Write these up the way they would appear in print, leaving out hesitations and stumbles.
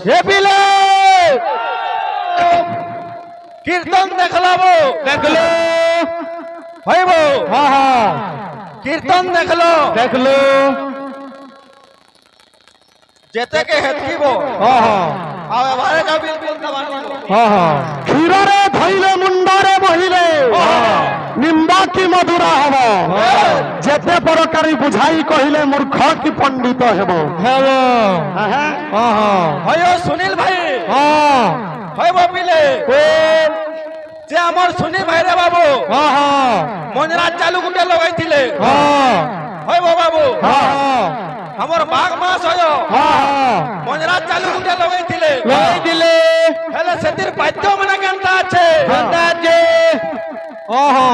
হে পিলে কীর্তন দেখলাবো দেখলো হইব হ্যাঁ হ্যাঁ কীর্তন দেখলো দেখলো যেতেকে হেতকিব হ্যাঁ হ্যাঁ ଆଉ এবারে যা বিলকুল দবানিব হ্যাঁ হ্যাঁ ক্ষীরে ধইলে মুন্ডরে বহিলে নিম্বা কি মধুরা হব যেতে প্রকারী বুঝাই কহিলে মূর্খ কি পণ্ডিত হেব হেব হ্যাঁ হ্যাঁ হ্যাঁ হয় সুনীল ভাই হ্যাঁ হইব পিলে যে আমার সুনীল ভাই রে বাবু হ্যাঁ হ্যাঁ মঞ্জরাজ চালু গুটে লগাইছিলে হ্যাঁ হইব বাবু হ্যাঁ আমার বাঘ মাস হয় হ্যাঁ মঞ্জরাজ চালু গুটে লগাইছিলে লগাই দিলে হেলে সেতির বাদ্য মানে কেনটা আছে কেনটা আছে ওহো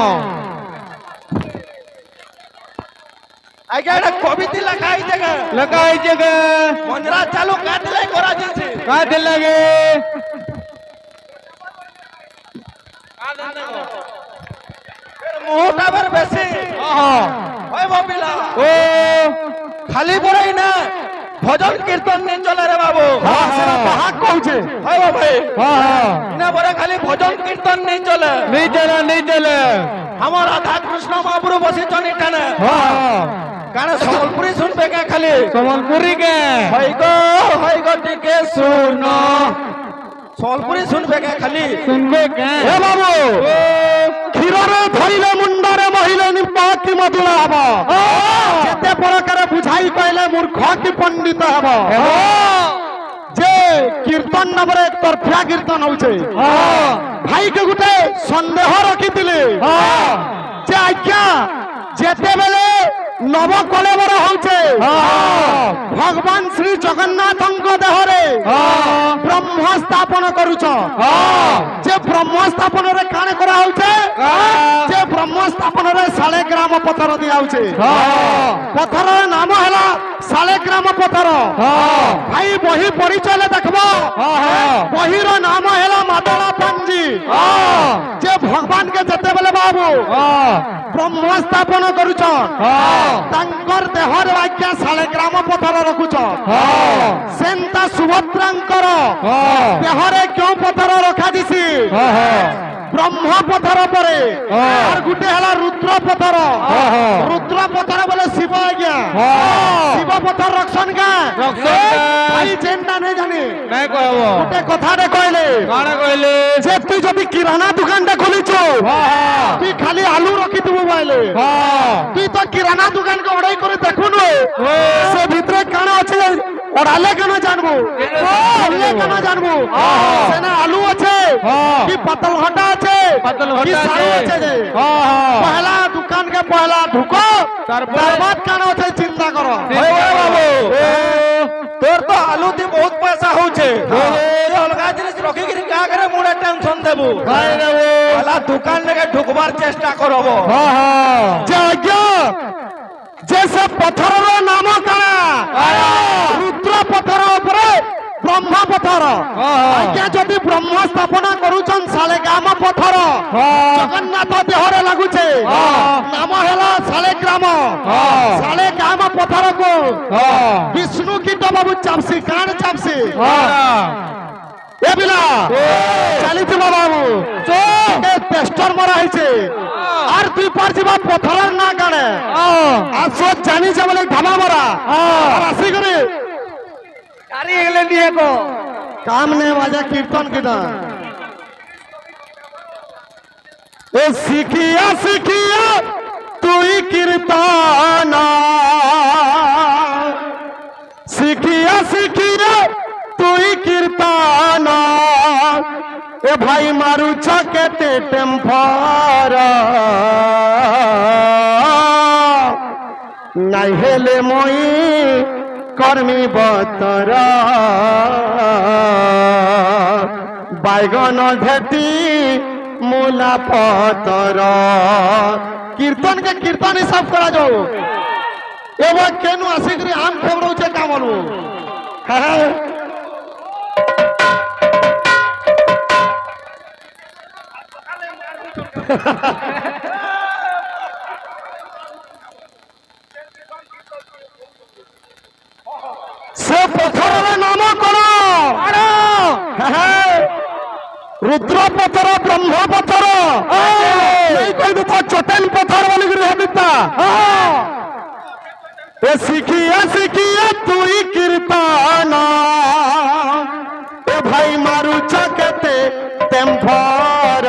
আগে একটা কবিতা লেখা হইছে গে লেখা হইছে গে মঞ্জরাজ চালু কাটলে করা যাচ্ছে কাটে লাগে মুহূর্ত বার বেশি হয় বাবিলা ও খালি বড়াই না ভজন কীর্তন নিয়ে চলে রে বাবু হ্যাঁ সেটা বাহাক কইছে হয় ভাই হ্যাঁ হ্যাঁ না বড় খালি ভজন কীর্তন নিয়ে চলে নেই চলে আমার রাধা কৃষ্ণ মহাপ্রভু বসিছেন এখানে হ্যাঁ কারণ সম্বলপুরি শুনবে কে খালি সম্বলপুরি কে হয় গো টিকে শুনো সম্বলপুরি শুনবে কে খালি শুনবে কে এ বাবু ক্ষীরে ধইলে মুন্ডরে মহিলে নিম্বা কি মধুরা হব যেতে প্রকারে বুঝাই কইলে মূর্খ কি পণ্ডিত হব যে কীর্তন নামরে এক তরফিয়া কীর্তন হচ্ছে ভাই কে গুটে সন্দেহ রখিলে যে আজ্ঞা যেতেবেলে নব কলেবর হচ্ছে ভগবান শ্রী জগন্নাথଙ୍କ দেহরে ব্রহ্ম স্থাপন করুছ যে ব্রহ্ম স্থাপনের কাণ করা হচ্ছে যে ব্রহ্ম স্থাপনের শালে গ্রাম পথর দিয়া হচ্ছে পথর নাম হেলা শালে গ্রাম পথর ভাই বহি পরিচয় দেখব বহির নাম হেলা মাদলা পাঞ্জি যে ভগবান কে যেতেবেলে বাবু ব্রহ্ম স্থাপন করুছ তাঙ্কর দেহর আজ্ঞা শালে গ্রাম পথর রখুছ সেন্তা সুভদ্রাঙ্কর দেহরে কেউ পথর রখা দিছি ব্রহ্ম পথর পরে আর গুটে হেলা রুদ্র পথর রুদ্র পথর বলে শিব আজ্ঞা শিব পথর রক্ষণ কা ভাই চেনটা নেই জানি নাই কইব গুটে কথাটা কইলে কানা কইলে যে তুই যদি কিরানা দোকানটা খুলিছ তুই খালি আলু রখি দিবু বাইলে তুই তো কিরানা দোকান কে অর্ডার করে দেখুন সে ভিতরে কানা আছে ওড়ালে কেন জানবো কেন জানবো সেনা আলু আছে কি পাতল ঘটা আছে কি সারু আছে যে পহলা দোকান কে পহলা ঢুকো তারপর কেন আছে চিন্তা করো বাবু তোর তো আলু দিয়ে বহুত পয়সা হচ্ছে অলগা জিনিস রখি কি কাগরে মুড়ে টেনশন দেবো পহলা দোকান থেকে ঢুকবার চেষ্টা করব যে আজ্ঞা যে সব পথরর নাম কানা রুদ্র পথর উপরে ব্রহ্ম পথর আজ্ঞা যদি ব্রহ্ম স্থাপনা করুছন শালে গ্রাম পথর জগন্নাথ দেহরে লাগুছে নাম হেলা শালে গ্রাম শালে গ্রাম পথর কো বিষ্ণু কীট বাবু চাপসি কাণ চাপসি এ বিলা চালিছিল বাবু পেস্টর মরা হয়েছে আর তুই পারছিবা পথরের না কানে আসো জানিছে বলে ধামা মরা আসি করে গাড়ি এগুলো নিয়ে গো কাম নে বাজা কীর্তন কীর্তন ও শিখিয়া শিখিয়া তুই কীর্তন শিখিয়া শিখিয়া তুই কীর্তন এ ভাই মারুছ কেতে টেম্পর নাই হেলে মই কর্মী বতর বাইগন ঘেটি মূলা পতর কীর্তন কে কীর্তন হিসাব করা যাও এবার কেন আসিকি আম ফেবরছে কামড় হ্যাঁ সে পথরের নাম কোন রুদ্র পথর ব্রহ্ম পথর এই কইদু তো চটেন পথর বলি করে হবিতা এ শিখিয়া শিখিয়া তুই কীর্তন এ ভাই মারু চকেতে তেম্ফর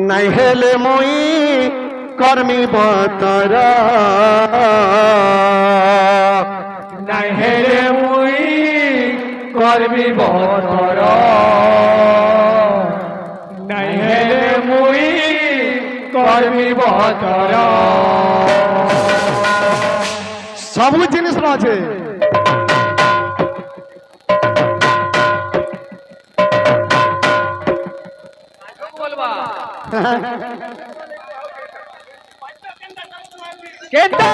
নাই হেলে মই কর্মী বতর নাই হেরে মুই করবি বতর নাই হেরে মুই করবি বতর সবু জিনিস আছে কেটা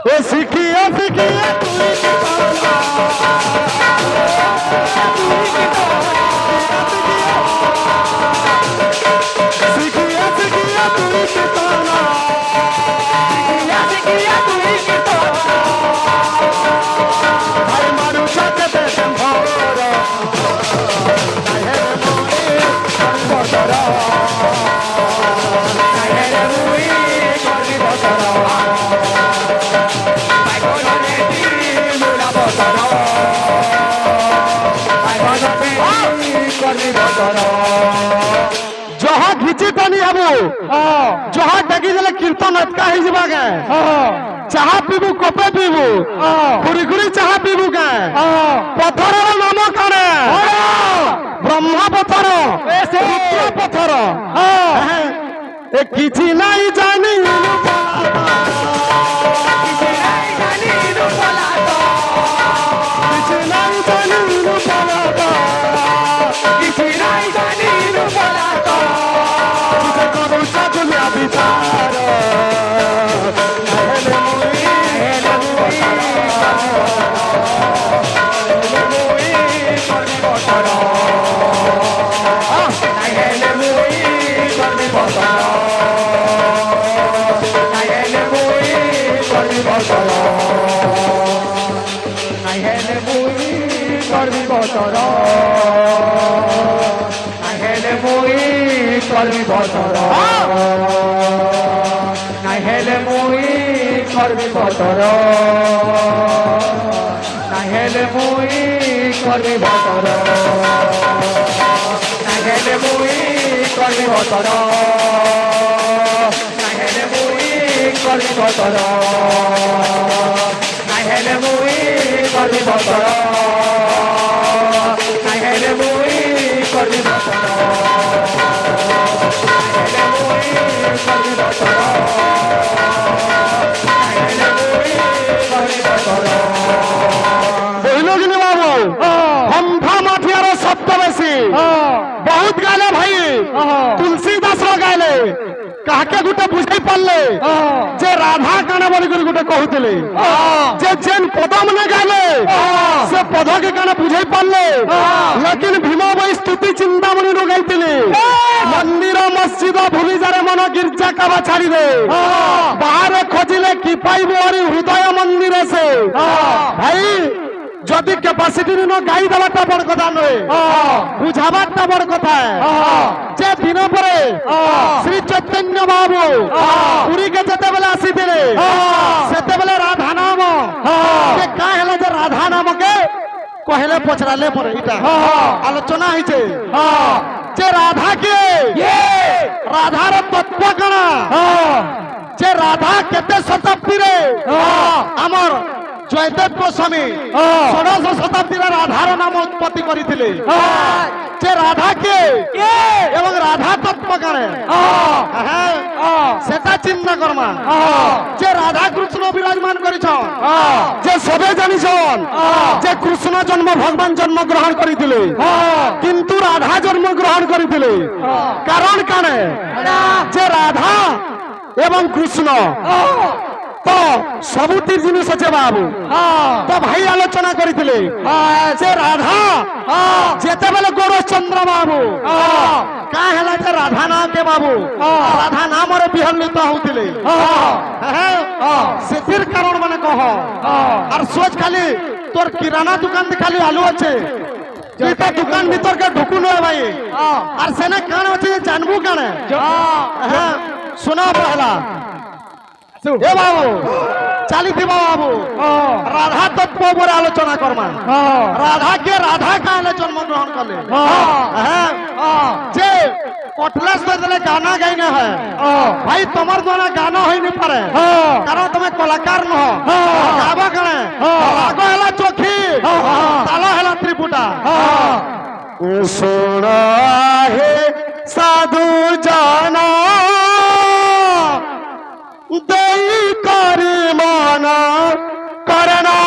এ শিখিয়া শিখিয়া তুই শিখিয়া শিখিয়া তুই কীর্তন ভাই মারু চকেতে তেম্ফর নাই হেলে মই কর্মী বতর নাই হেরে মুই করবি বতর जहा घिची पानी हबू जहा डगी देले कीर्तन अटका ही जबा गे चाहा पीबू कपे पीबू खुरी खुरी चाहा पीबू गे पत्थर नाम काने ब्रह्मा पत्थर रुद्र पत्थर ए किछि नाही जानी किछि नाही जानी पलाता तुझे करू सजुलिया विचार हेले मुई করবি বতর নাই হেলে মুই করবি বতর নাই হেলে মুই করবি বতর নাই হেলে মুই করবি বতর নাই হেলে মুই করবি বতর নাই হেলে মুই করবি বতর নাই হেলে মুই করবি বতর নাই হেলে মুই করবি বতর নাই হেলে মুই করবি বতর নাই হেলে মুই করবি বতর বহিলো কিনি বাবু হম্ভা মাঠিয়ার শব্দ বেশি বহুত গালে ভাই তুলসীদাস গাইলে কাকে গুটে বুঝাই পারলে যে রাধা কানে বলি করে গুটে কহুଥିଲେ যে যেন পদ মানে গাইলে সে পদকে কানে বুঝাই পারলে লেকিন ভীম বই স্তুতি চিন্তামণি রো গাইଥିଲେ মন্দির মসজিদ ভুলি যারে মন গির্জা কাবা ছাড়ি দে বাহারে খোঁজিলে কি পাইব আরে হৃদয় মন্দিরে সে ভাই যদি ক্যাপাসিটি ন গাই দেওয়াটা বড় কথা নয় বুঝাবারটা বড় কথা যে দিন পরে শ্রী চৈতন্য বাবু পুরীকে যেতেবেলে আসিলে সেতেবেলে রাধা নাম যে কা হেলা যে রাধা নামকে কহেলে পচরালে পরে এটা আলোচনা হয়েছে যে রাধা কে রাধার তত্ত্ব কানা যে রাধা কেতে শতাব্দীরে আমার জয়দেব গোস্বামী ষোড়শ শতাব্দীর রাধার নাম উৎপত্তি করেছিলেন যে রাধা কে এবং রাধা তত্ত্ব কানে সেটা চিন্তা করমা যে রাধা কৃষ্ণ বিরাজমান করেছ যে সবে জানিছন যে কৃষ্ণ জন্ম ভগবান জন্ম গ্রহণ করেছিল কিন্তু রাধা জন্ম গ্রহণ করেছিল কারণ কানে যে রাধা এবং কৃষ্ণ তো ସବୁତି ଜିନିଷ ଅଛି ବାବୁ ତ ଭାଇ ଆଲୋଚନା କରିଥିଲେ ସେ ରାଧା ଯେତେବେଳେ ଗୋର ଚନ୍ଦ୍ର ବାବୁ କା ହେଲା ଯେ ରାଧା ନାମ କେ ବାବୁ ରାଧା ନାମରେ ବିହଲ୍ଲିତ ହଉଥିଲେ ସେଥିର କାରଣ ମାନେ କହ আর সোচ খালি তোর কিরানা দোকান খালি আলু আছে তুই দোকান ভিতর কে ঢুকু নয় ভাই আর সেনে কাণ আছে জানবু কানে শোনা পহলা এ বাবু চালিথিবা বাবু রাধা তত্ত্ব উপরে আলোচনা করমা রাধাকে রাধা কালে জন্মগ্রহণ কলে যে কটলাস দেলে গানা গাই না হয় ভাই তোমার দ্বারা গানা হই নি পারে কারণ তুমি কলাকার নহ গাবা কানে রাগ হেলা চোখি তাল হেলা ত্রিপুটা শোণ হে সাধু জানা দেই করি মন করনা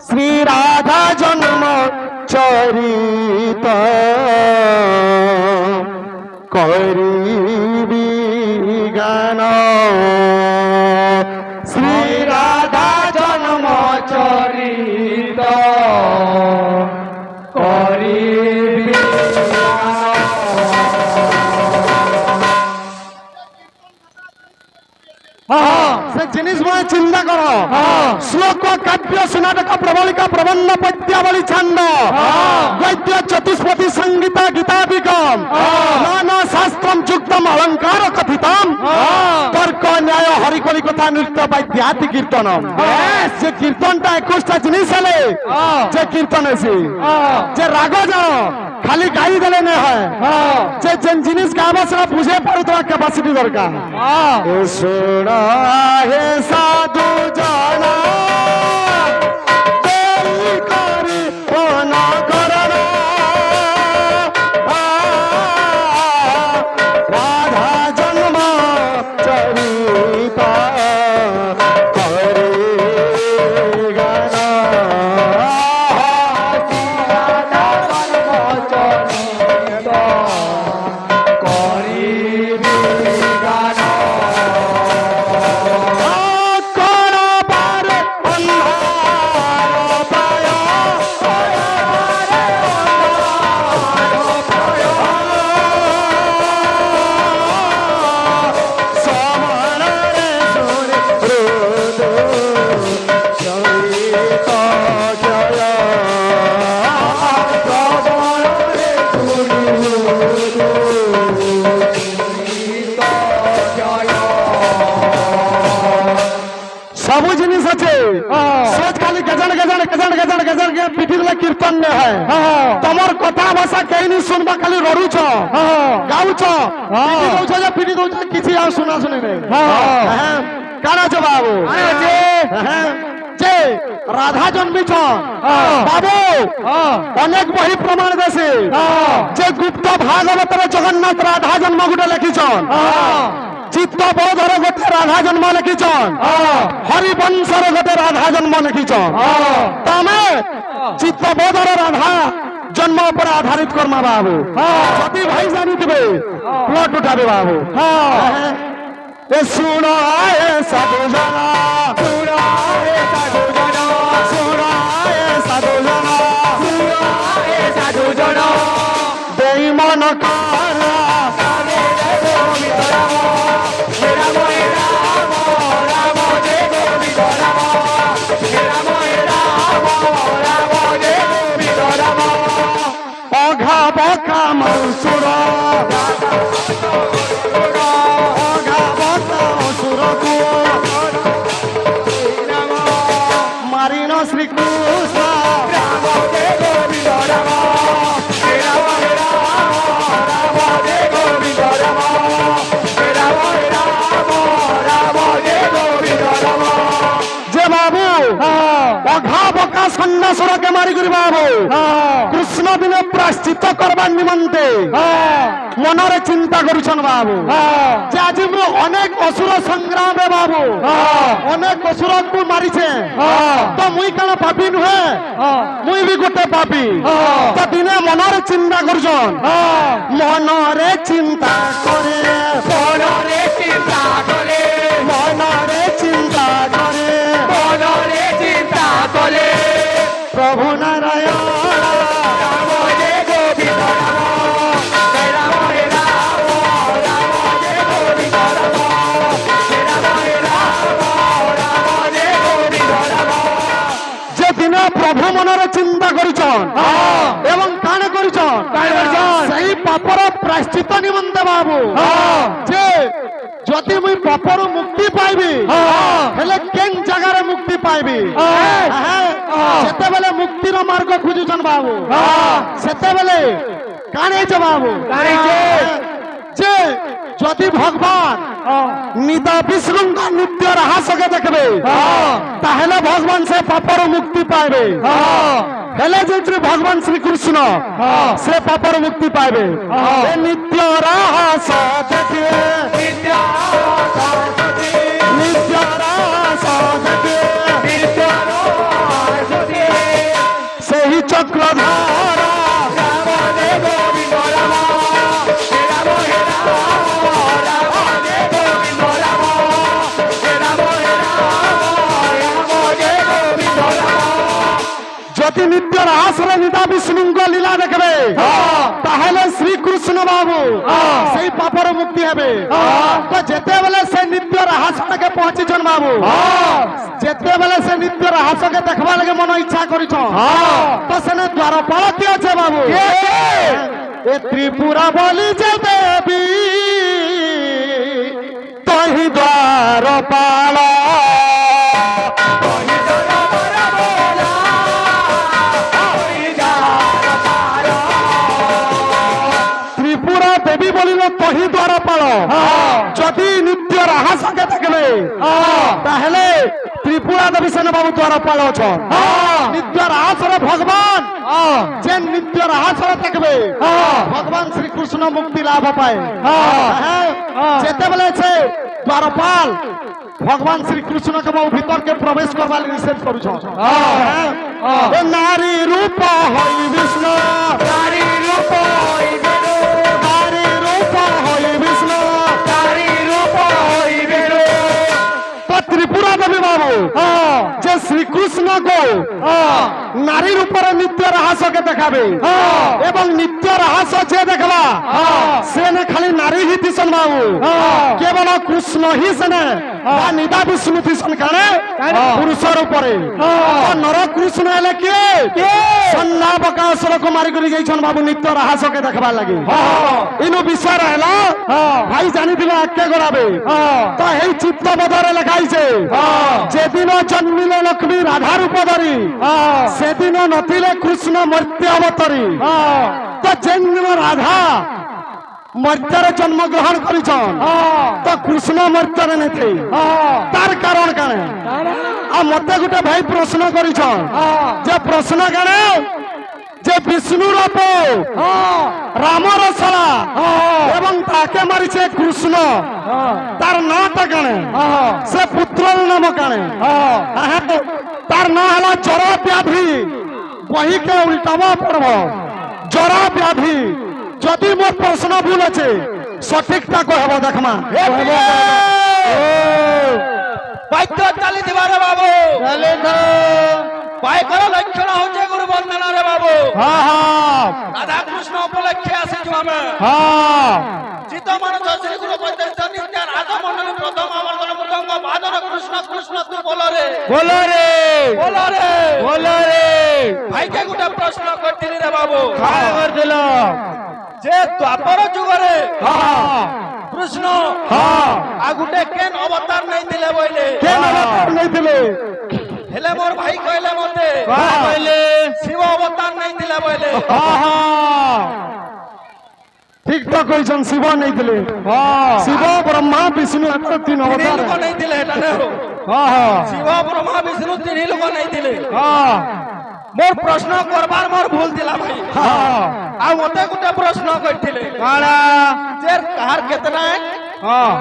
শ্রী রাধা জন্ম চরিত করিবি গান শ্রী রাধা জন্ম চরিত করিবি से जिनिस में चिंता करो श्लोक काव्य सुनाटक प्रबलिका प्रबंध पद्यावली छंद वैद्य चतुष्पति संगीता गीतादिकम नाना शास्त्रम युक्तम अलंकार कथितम तर्क न्याय हरिकली कथा नृत्य वाद्यादि कीर्तनम जे कीर्तनटा 21टा जिनिस हेले जे कीर्तन है जे राग जानो खाली गाई देले नहीं है जे जेन जिनिस गावा से बुझे पारो तो कैपेसिटी दरकार सोना हे साधु जाना देई करी कोना करना राधा जन्म चरिता करे गाना राधा जन्म चरिता करे गाना सबू जिनिस আছে সোচ খালি গজন গজন গজন গজন গজন के পিটি দিলে কীর্তন নে হয় তোমার কথা ভাষা কেইনি শুনবা খালি রড়ুছ গাউছ পিটি দউছ যে পিটি দউছ কিছু আর শোনা শুনি নাই কানা আছে বাবু যে রাধা জন্মিছ বাবু অনেক বহি প্রমাণ দেছে যে গুপ্ত ভাগবতরে জগন্নাথ রাধা জন্ম গুটে লেখিছন চিত্তবোধর গোটে রাধা জন্ম লিখিছন হরিবংশর গোটে রাধা জন্ম লিখিছন তমে চিত্তবোধর রাধা জন্ম উপরে আধারিত কর্মা বাবু যদি ভাই জানিথিবে প্লট উঠাবে বাবু এ শুনো এ সাধু জানা শুনো এ সাধু জানা শুনো এ সাধু জানা শুনো এ সাধু জানা দেই মন কারা কারে রে গোবিন্দ রাম রাম রাম রাম জে গোবিন্দ রাম রাম রাম রাম জে গোবিন্দ রাম অঘা বকা মনসুর মারিন শ্রীকৃষ্ণ রাম জয় গোবিন্দ রাম রাম রাম রাম কে মারি করি বাবু কৃষ্ণ দিনে প্রাশ্চিত করবার নিমন্তে মনরে চিন্তা করছেন বাবু যে আজ মু অনেক অসুর সংগ্রামে বাবু অনেক অসুরকে মারিছে তো মুই কেন পাপি নুহে মুই বি গোটে পাপি তো দিনে মনরে চিন্তা করছন মনরে চিন্তা করে মনরে চিন্তা করে মনরে চিন্তা করে মনরে চিন্তা করে প্রভু নারায়ণ রাম জয় গোবিন্দ রাম জয় রাম হে রাম রাম জয় গোবিন্দ রাম জয় রাম হে রাম রাম জয় গোবিন্দ রাম যেদিনে প্রভু মনরে চিন্তা করছন এবং কানে করছন সেই পাপর প্রায়শ্চিত নিমন্তে বাবু যে যদি মুই পাপর মুক্তি পাইবি হেলে কেন জায়গারে মুক্তি পাইবি সেতেবেলে মুক্তির মার্গ খুঁজুছন বাবু সেতেবেলে কানেছে বাবু যে যদি ভগবান নিতা বিষ্ণুঙ্গ নিত্য রাহাসকে দেখবে তাহলে ভগবান সে পাপর মুক্তি পাইবে হেলে যে ভগবান শ্রীকৃষ্ণ সে পাপর মুক্তি পাইবে এ নিত্য রাহাস দেখে নিত্য রাহাস দেখে সেই চক্রধারা যদি নিত্য রাহাসরে নিতা বিষ্ণুঙ্গ লীলা দেখবে তাহলে শ্রীকৃষ্ণ বাবু সেই পাপর মুক্তি হবে তো যেতেবেলে সে নিত্য রাহাসটাকে পৌঁছিছন বাবু যেতেবেলে সে নিত্য রাহাসকে দেখবার লাগে মন ইচ্ছা করিছ তো সেনে দ্বারপাল কি আছে বাবু এ ত্রিপুরা বলি যে দেবী তহি দ্বারপাল ত্রিপুরা দেবী বলিল তহি দ্বারপাল যদি নিত্য রাহাসকে দেখবে তাহলে ত্রিপুরা দেবী সেন বাবু দ্বারপাল অছন নিত্য রাহাসরে ভগবান যে নিত্য রাহাসরে দেখবে ভগবান শ্রীকৃষ্ণ মুক্তি লাভ পায় যেতেবেলে সে দ্বারপাল ভগবান শ্রীকৃষ্ণকে বাবু ভিতরকে প্রবেশ করবার নিষেধ করুছ নারী রূপ হই বিষ্ণু নারী রূপ হইবে নারী রূপ হই বিষ্ণু নারী রূপ হইবে তো ত্রিপুরা দেবী বাবু যে শ্রীকৃষ্ণ গো নারীর উপরে নিত্য রাহাসকে দেখাবে এবং নিত্য রাহাস যে দেখবা সে না খালি নারী হি দিশন বাবু কেবল কৃষ্ণ হি সেনে বা নিদা বিষ্ণু দিশন কানে পুরুষের উপরে নর কৃষ্ণ হেলে কে সন্ধ্যা বকাসুরকে মারি করে যাইছন বাবু নিত্য রাহাসকে দেখবার লাগে ইনু বিষয় রহলা ভাই জানিদিল আজ্ঞা করাবে তো এই চিত্তবধরে লেখাইছে যেদিন জন্মিলে লক্ষ্মী রাধা রূপ ধরি সেদিন নথিলে কৃষ্ণ মর্ত্য অবতরী তো যেদিন রাধা মর্ত্যরে জন্মগ্রহণ করিছন তো কৃষ্ণ মর্ত্যরে নেথে তার কারণ কানে মতে গোটে ভাই প্রশ্ন করিছন যে প্রশ্ন কানে যে বিষ্ণুর রামর সলা এবং তাকে মারিছে কৃষ্ণ তার নাটা কানে সে পুত্রর নাম কানে তার না হলা জর ব্যাধি বহিকে উল্টাবা পড়ব জর ব্যাধি যদি মোর প্রশ্ন ভুল আছে সঠিকটা কহব দেখমা বাদ্য চালি দিবার বাবু পাইকর লক্ষণ হচ্ছে গুরু বন্দনা রে বাবু রাধা কৃষ্ণ উপলক্ষে আসিছু আমি চিত মানুষ শ্রী গুরু বৈদ্য নিত্য রাধা মন্ডলী প্রথম আবর্তন মৃদঙ্গ বাদন কৃষ্ণ কৃষ্ণ তু বল রে বলো রে বল রে বলো রে ভাইকে গোটা প্রশ্ন করছিলি রে বাবু খায় করছিল যে দ্বাপর যুগরে কৃষ্ণ আর গোটে কেন অবতার নাই দিলে বইলে কেন অবতার নেইছিলে হেলে মোর ভাই কইলে মতে কইলে শিব অবতার নাই দিলে বইলে ঠিক তো কইছন শিব নেইছিলে শিব ব্রহ্মা বিষ্ণু এত তিন অবতার লোক নাই দিলে এটা নেও শিব ব্রহ্মা বিষ্ণু তিন লোক নাই দিলে মোর প্রশ্ন করবার মোর ভুল দিলা ভাই হ্যাঁ আর মতে গোটে প্রশ্ন করছিলে কাড়া যে কাহার কেতনা হ্যাঁ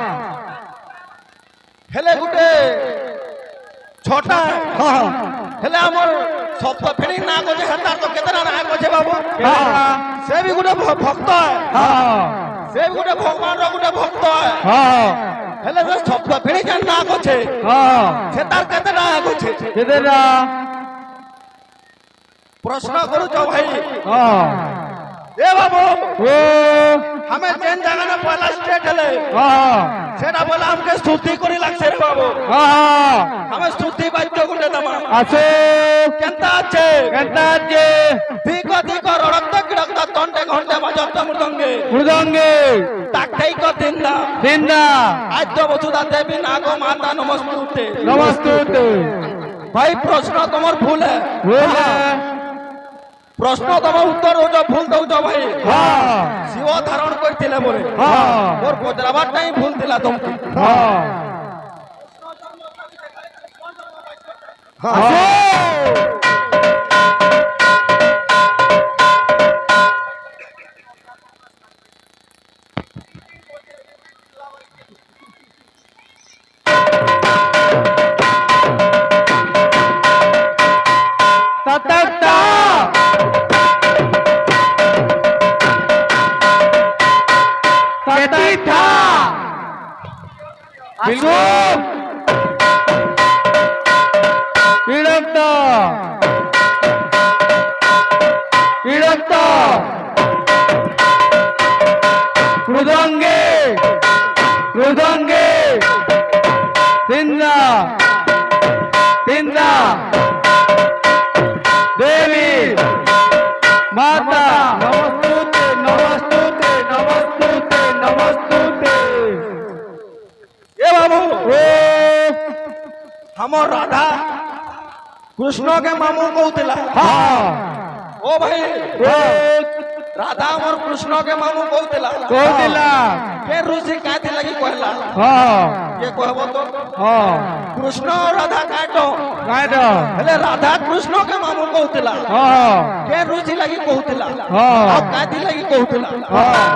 হেলে গোটে ছটা হ্যাঁ হেলে আমার সপ্তফেণী না কছে হেতার তো কেতনা না কছে বাবু হ্যাঁ সে বি গোটে ভক্ত হ্যাঁ সে বি গোটে ভগবানর গোটে ভক্ত হ্যাঁ হেলে যে সপ্তফেণী যে না কছে হ্যাঁ সে তার কেতনা কছে কেদেরা প্রশ্ন করুছ ভাই হ্যাঁ এ বাবু ও हमें जेन जगह में पहला स्टेट हेले হ্যাঁ सेटा बोला हमके स्तुति करी लागছে रे बाबू হ্যাঁ हमें स्तुति बाद्य गुटे दमा আছে केनता আছে কেনটা আছে दिक दिक रक्त गिडक्त तंटे घंटे बजत मृदंगे মৃদঙ্গে ताकई को दिंदा দিন্দা आद्य वसुधा देवी नागो माता नमस्ते নমস্তে भाई प्रश्न तुमर भूल है বলে प्रश्न तुम उत्तर हो जो भूल दो जो भाई হ্যাঁ शिव धारण करथिले मोरे হ্যাঁ और पजराबाट नहीं भूल दिला तुमके হ্যাঁ আছে ততটা ততটা বিলকুল বিরক্ত বিরক্ত মৃদঙ্গে মৃদঙ্গে তিন্দা তিন্দা দেবী মাতা নমস্তুতে নমস্তুতে নমস্তুতে নমস্তুতে ए बाबू ও हमर राधा कृष्ण के मामू कहतिला হ্যাঁ ओ भाई ও राधा हमर कृष्ण के मामू कहतिला কৌতিলা के ऋषि काथि लगी कहला হ্যাঁ ये कहबो तो হ্যাঁ कृष्ण और राधा काटो গাইড हेले राधा कृष्ण के मामू कहतिला হ্যাঁ के ऋषि लगी कहतिला हाँ। और काथि लगी कहतिला হ্যাঁ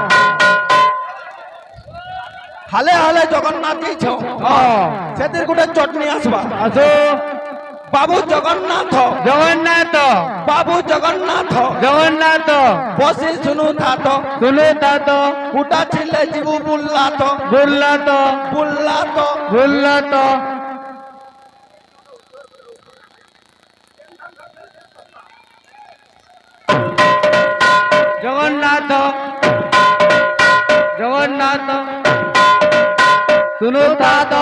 हाले हाले जगन्नाथ छौ হ্যাঁ सेतिर गुटे चटनी आसबा আসো बाबू जगन्नाथ জগন্নাথ बाबू जगन्नाथ জগন্নাথ बसी सुनु था तो শুনে তাত कुटा छिले जीवू बुल्ला तो বুল্লাত बुल्ला तो বুল্লাত জগন্নাথ জগন্নাথ শুনো তাত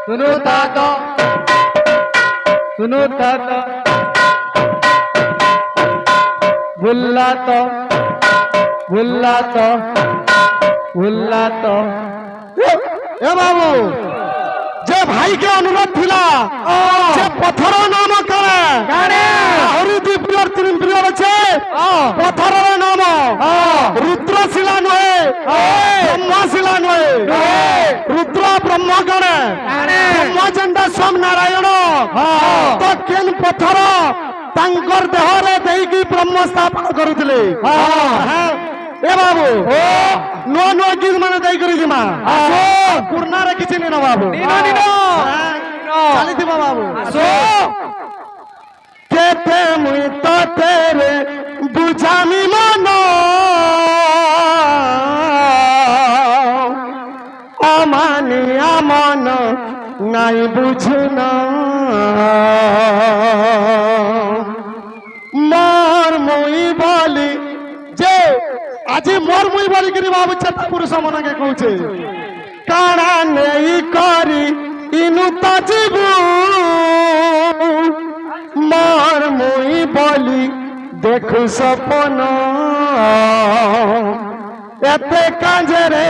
শুনো তাত শুনো তাত বুল্লাত বুল্লাত বুল্লাত এ বাবু যে ভাইকে অনুরোধ ଥିଲା সে পথর নাম কারে কারে আহুরি দুই প্রিয়র তিন প্রিয়র আছে পথরর নাম রুদ্রশিলা নহে ব্রহ্মশিলা নহে রুদ্র ব্রহ্ম কারে ব্রহ্ম যেন্টা সোম নারায়ণ তো কেন পথর তাঙ্কর দেহরে ଦେଇକି ব্রহ্ম স্থাপন କରୁଥିଲେ এ বাবু নূଆ ନୂଆ ଗୀତ ମାନେ ଦେଇକରି ଯିମା ପୁରୁଣାରେ କିଛି ନିନ ବାବୁ ଚାଲିଥିବ ବାବୁ କେତେ ମୁଇଁ ତତେରେ ବୁଝାମି ମନ ଅମାନିଆ ମନ ନାଇଁ ବୁଝୁନ মোর মুই বলি যে আজি মোর মুই বলি করি বাবু চেতা পুরুষ মনকে কହୁছে কাଣା নেই করি ইনু তা জীবু মোর মুই বলি দেখু সপন এতে কাজরে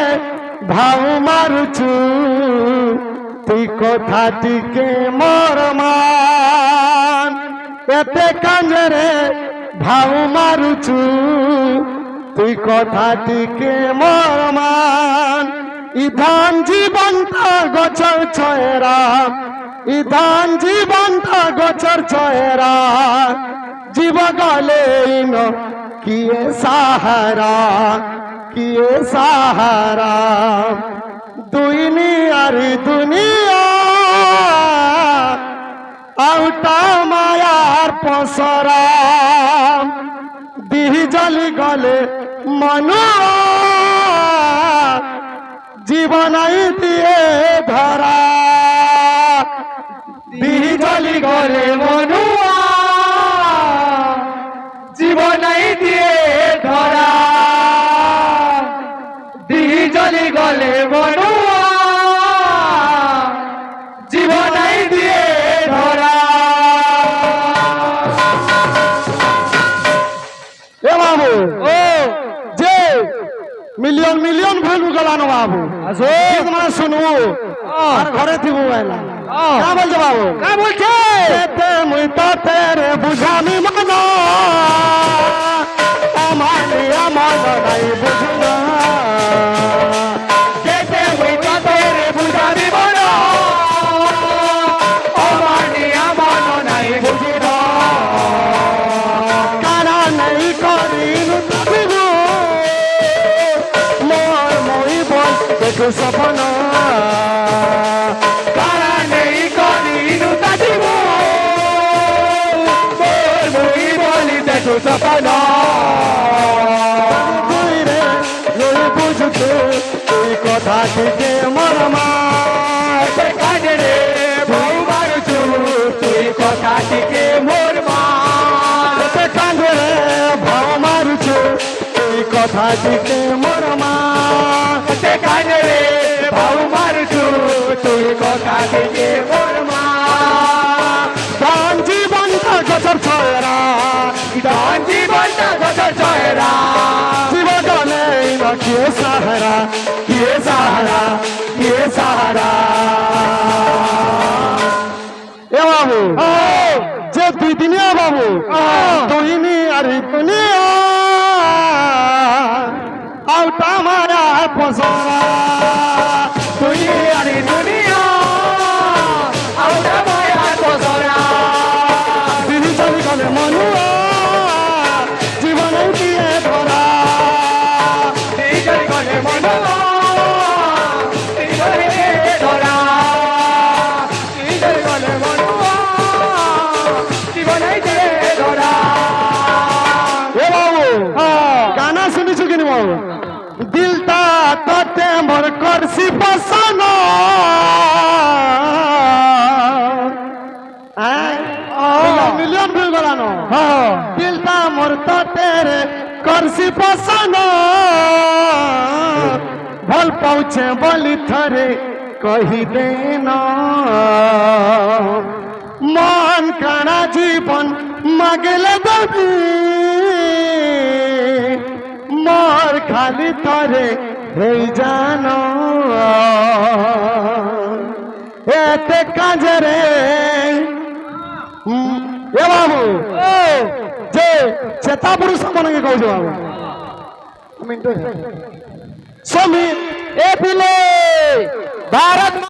ভাউ মারুছু তুই কথা টিকে মোর মান এতে কাঞ্জরে ভাউ মারুছু তুই কথা টিকে মোর মান ইধান জীবন্ত গছ ছয়রা ইধান জীবনটা গোচর চয়েরা জীব গলে কিয়ে সাহারা কিয়ে সাহারা দুনিয়ার দুনিয়া আউটা মায়ার পসরা দিহি জলি গলে মনুয়া জীবনাই দিয়ে ধরা দিহি জলি গলে মনুয়া জীবনাই দিয়ে ধরা দিহি জলি গলে মনুয়া জীবনাই দিয়ে ধরা এ বাবু ও যে মিলিয়ন মিলিয়ন ভুল গলানো বাবু মানে শুনবো আর ঘরে থিব কা বলছে বাবু কা বলছে মুই তো তেরে বুঝামি মানো আমানি আমার নাই বুঝনা যেতে মুই তো তেরে বুঝামি মানো আমানি আমার নাই বুঝনা কারা নাই করিনু তবিনু মোর মই বল দেখো সপন কারা নেই করিনু তাজিব মোর মই বলি দেখো সপন তুই রে রই বুঝতে তুই কথা থেকে মোর মা কাজে রে বউ মারছু তুই কথা থেকে মোর মা কাঁদে রে ভাও মারছু তুই কথা থেকে মোর মা কাঁদে রে ভাও মারছু তুই কথা থেকে মোর মা দান জীবনটা গজর ছয়রা দান জীবনটা গজর ছয়রা জীবন নেই না কিয়ে সাহারা কিয়ে সাহারা কিয়ে সাহারা এ বাবু যে দুই দিনিয়া বাবু তুইনি আর দুনিয়া আউটা মারা পসরা তুই আর দুনিয়া আউটা মারা পসরা দিদি চলি গলে মনুয়া জীবন দিয়ে ধরা দিদি চলি গলে মনুয়া জীবন দিয়ে ধরা দিদি চলি গলে মনুয়া জীবন দিয়ে ধরা এ বাবু গানা শুনিছো কিনি বাবু দিলটা তোতে মোর করছি পছন্দ মিলিয়ন ভুল গলানো দিলটা মোর তোতে করছি পছন্দ ভাল পাউছে বলি থরে কহি দেন মন কানা জীবন মাগলে দেবী মোর খালি তরে হই জানো এতে কাজে রে এ বাবু যে চেতা পুরুষ মনে কହୁଛ বাবু মিনিট সমী এ পিলে भारत